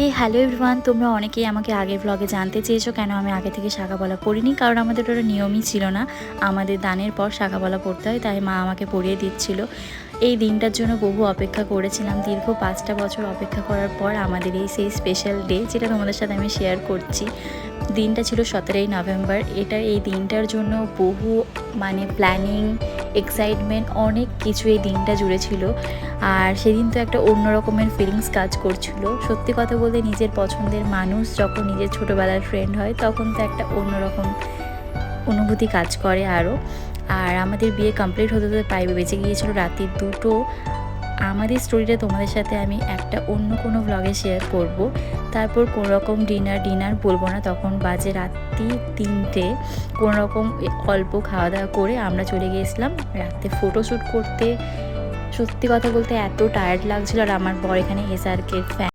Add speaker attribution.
Speaker 1: হে hello everyone, তোমরা অনেকেই আমাকে আগের ব্লগে জানতে চেয়েছো কেন আমি আগে থেকে শাঁখাপলা পরিনি। কারণ আমাদের ওটা নিয়মই ছিল না, আমাদের দানের পর শাঁখাপলা পরতে হয়, তাই মা আমাকে পরিয়ে দিচ্ছিল। এই দিনটার জন্য বহু অপেক্ষা করেছিলাম, দীর্ঘ 5টা বছর অপেক্ষা করার পর আমাদের এই সেই স্পেশাল ডে যেটা তোমাদের সাথে আমি শেয়ার করছি। দিনটা ছিল 17ই নভেম্বর। এই দিনটার জন্য বহু প্ল্যানিং, এক্সাইটমেন্ট, অনেক কিছু এই দিনটা জুড়ে ছিল। আর সেদিন তো একটা অন্য রকমের ফিলিংস কাজ করছিল। সত্যি কথা বলতে নিজের পছন্দের মানুষ যখন নিজের ছোটোবেলার ফ্রেন্ড হয় তখন তো একটা অন্যরকম অনুভূতি কাজ করে আরও। আর আমাদের বিয়ে কমপ্লিট হতে হতে প্রায় বেজে গিয়েছিল রাত্রি 2টো। আমাদের স্টোরিটা তোমাদের সাথে আমি একটা অন্য কোনো ভ্লগে শেয়ার করব। তারপর কোনো রকম ডিনার বলবো না, তখন বাজে রাত্রি 3টে। কোনো রকম অল্প খাওয়া দাওয়া করে আমরা চলে গিয়েছিলাম রাতে ফটোশ্যুট করতে। সত্যি কথা বলতে এত টায়ার্ড লাগছিল, আর আমার বর এখানে SRK ফ্যান।